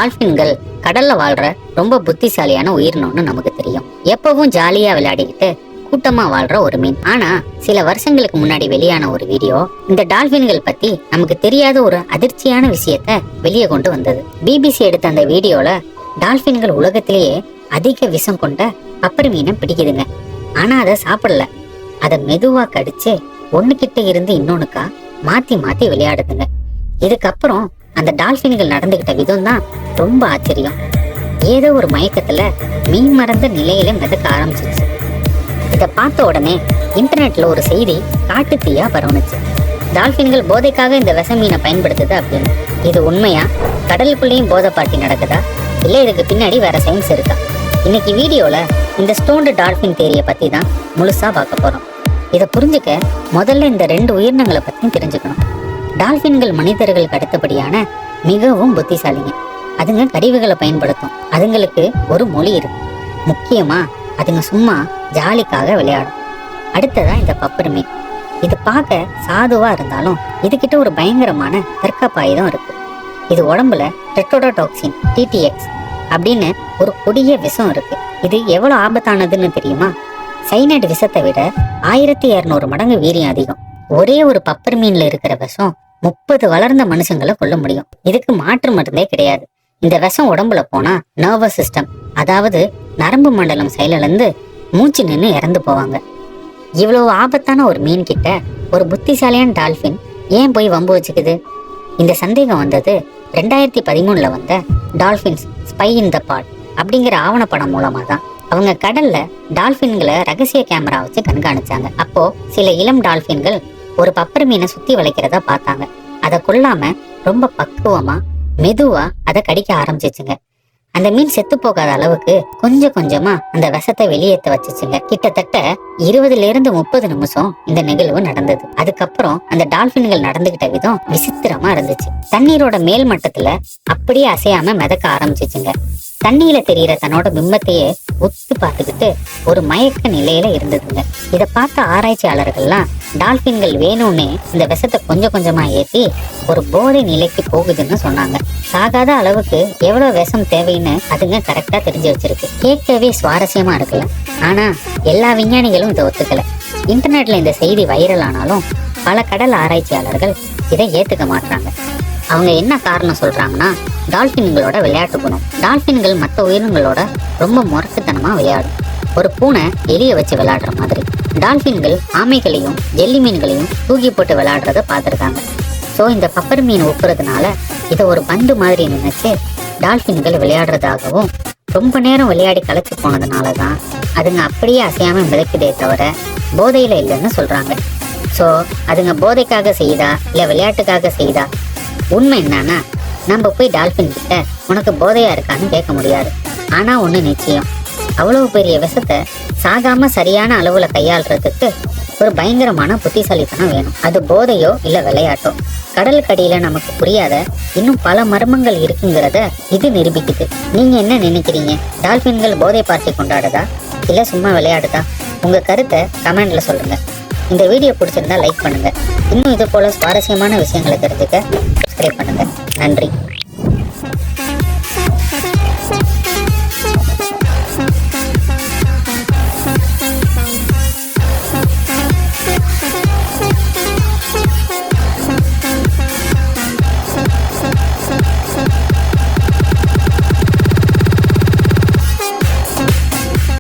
டால்பின்கள் கடல்ல வாழ்ற ரொம்ப புத்திசாலியான உயிரினம்னு நமக்கு தெரியும். எப்பவும் ஜாலியா விளையாடிக்கிட்டு கூட்டமா வாழ்ற ஒரு மீன். ஆனா சில வருஷங்களுக்கு முன்னாடி வெளியான ஒரு வீடியோ இந்த டால்பின்கள் பத்தி நமக்கு தெரியாத ஒரு அதிர்ச்சியான விஷயத்த வெளியே கொண்டு வந்தது. பிபிசி எடுத்த அந்த வீடியோல டால்பின்கள் உலகத்திலேயே அதிக விஷம் கொண்ட பப்பர் மீனை பிடிக்குதுங்க. ஆனா அதை சாப்பிடல, அதை மெதுவா கடிச்சு ஒண்ணுகிட்ட இருந்து இன்னொன்னுக்கா மாத்தி மாத்தி விளையாடுதுங்க. இதுக்கப்புறம் அந்த டால்பின்கள் நடந்துகிட்ட விதம் தான் ரொம்ப ஆச்சரியம். ஏதோ ஒரு மயக்கத்துல மீன் மறந்த நிலையில மிதக்க ஆரம்பிச்சிச்சு. இதை பார்த்த உடனே இன்டர்நெட்ல ஒரு செய்தி காட்டு தீயா பரவுனுச்சு. டால்பின்கள் போதைக்காக இந்த விஷ மீனை பயன்படுத்துது அப்படின்னு. இது உண்மையா? கடலுக்குள்ளேயும் போதை பார்ட்டி நடக்குதா, இல்ல இதுக்கு பின்னாடி வேற சயின்ஸ் இருக்கா? இன்னைக்கு வீடியோல இந்த ஸ்டோன்டு டால்பின் தேரியை பத்தி தான் முழுசா பார்க்க போறோம். இதை புரிஞ்சுக்க முதல்ல இந்த 2 உயிரினங்களை பத்தியும் தெரிஞ்சுக்கணும். டால்பின்கள் மனிதர்களுக்கு அடுத்தபடியான மிகவும் புத்திசாலிங்க. அதுங்க கருவிகளை பயன்படுத்தும். அதுங்களுக்கு ஒரு மொழி இருக்கு. முக்கியமா அதுங்க சும்மா ஜாலிக்காக விளையாடும். அடுத்ததா இந்த பப்பர் மீன். இது பார்க்க சாதுவா இருந்தாலும் இதுகிட்ட ஒரு பயங்கரமான தற்காப்பு ஆயுதம் இருக்கு. இது உடம்புல டெட்ரோடோடாக்சின் டிடிஎக்ஸ் அப்படின்னு ஒரு கொடிய விஷம் இருக்கு. இது எவ்வளவு ஆபத்தானதுன்னு தெரியுமா? சைனைடு விஷத்தை விட 1200 மடங்கு வீரியம் அதிகம். ஒரே ஒரு பப்பர் மீன்ல இருக்கிற விஷம் 30 வளர்ந்த மனுஷங்களை கொல்ல முடியும். இதுக்கு மாற்று மருந்தே கிடையாது. இந்த விஷம் உடம்புல போனா நர்வஸ் சிஸ்டம், அதாவது நரம்பு மண்டலம் செயலிழந்து மூச்சு நின்று இறந்து போவாங்க. இவ்வளவு ஆபத்தான ஒரு மீன் கிட்ட ஒரு புத்திசாலியான டால்பின் ஏன் போய் வம்பு வச்சுக்குது? இந்த சந்தேகம் வந்தது 2013 வந்த டால்பின்ஸ் ஸ்பை இன் த பாட் அப்படிங்கிற ஆவணப்படம் மூலமா தான். அவங்க கடல்ல டால்பின்களை ரகசிய கேமரா வச்சு கண்காணிச்சாங்க. அப்போ சில இளம் டால்பின்கள் ஒரு பப்பர் மீனை சுத்தி வளைக்கிறதா பார்த்தாங்க. அதை கொல்லாம ரொம்ப பக்குவமா மெதுவா அதை கடிக்க ஆரம்பிச்சிச்சுங்க. அந்த மீன் செத்து போகாத அளவுக்கு கொஞ்சம் கொஞ்சமா அந்த விஷத்தை வெளியேற்ற வச்சுச்சுங்க. கிட்டத்தட்ட 20-30 நிமிஷம் இந்த நிகழ்வு நடந்தது. அதுக்கப்புறம் அந்த டால்பின்கள் நடந்துகிட்ட விதம் விசித்திரமா இருந்துச்சு. தண்ணீரோட மேல் மட்டத்துல அப்படியே அசையாம மிதக்க ஆரம்பிச்சிச்சுங்க. தண்ணியில தெரியற தன்னோட பிம்பத்தையே ஒத்து பார்த்துக்கிட்டு ஒரு மயக்க நிலையில இருந்ததுங்க. இதை பார்த்த ஆராய்ச்சியாளர்கள்லாம் டால்பின்கள் வேணும்னே இந்த விஷத்தை கொஞ்சம் கொஞ்சமா ஏற்றி ஒரு போதை நிலைக்கு போகுதுன்னு சொன்னாங்க. சாகாத அளவுக்கு எவ்வளவு விஷம் தேவைன்னு அதுங்க கரெக்டா தெரிஞ்சு வச்சிருக்கு. கேட்கவே சுவாரஸ்யமா இருக்குல்ல. ஆனா எல்லா விஞ்ஞானிகளும் இதை ஒத்துக்கல. இன்டர்நெட்ல இந்த செய்தி வைரல் ஆனாலும் பல கடல் ஆராய்ச்சியாளர்கள் இதை ஏத்துக்க மாட்டாங்க. அவங்க என்ன காரணம் சொல்றாங்கன்னா, டால்பின்களோட விளையாட்டு குணம். டால்பின்கள் மற்ற உயிரினங்களோட ரொம்ப முரட்டுத்தனமா விளையாடும். ஒரு பூனை எலிய வச்சு விளையாடுற மாதிரி டால்பின்கள் ஆமைகளையும் ஜெல்லி மீன்களையும் தூக்கி போட்டு விளையாடுறத பார்த்துருக்காங்க. ஸோ இந்த பப்பர் மீன் ஒப்புறதுனால இதை ஒரு பந்து மாதிரி நினைச்சு டால்பின்கள் விளையாடுறதாகவும் ரொம்ப நேரம் விளையாடி களைச்சு போனதுனால தான் அதுங்க அப்படியே அசையாம மிதக்குதே தவிர போதையில இல்லைன்னு சொல்றாங்க. ஸோ அதுங்க போதைக்காக செய்யுதா இல்லை விளையாட்டுக்காக செய்யுதா? உண்மை என்னன்னா, நம்ம போய் டால்பின் கிட்ட உனக்கு போதையா இருக்கான்னு கேட்க முடியாது. ஆனா ஒண்ணு நிச்சயம், அவ்வளவு பெரிய விஷத்தை சாகாம சரியான அளவுல கையாளுறதுக்கு ஒரு பயங்கரமான புத்திசாலித்தனம் வேணும். அது போதையோ இல்ல விளையாட்டோ, கடலுக்கடியில நமக்கு புரியாத இன்னும் பல மர்மங்கள் இருக்குங்கிறத இது நிரூபிக்குது. நீங்க என்ன நினைக்கிறீங்க? டால்பின்கள் போதை பார்ட்டி கொண்டாடுதா இல்ல சும்மா விளையாடுதா? உங்க கருத்தை கமெண்ட்ல சொல்லுங்க. இந்த வீடியோ பிடிச்சிருந்தா லைக் பண்ணுங்க. இன்னும் இது போல சுவாரஸ்யமான விஷயங்களை தெரிஞ்சுக்க சப்ஸ்கிரைப் பண்ணுங்க. நன்றி.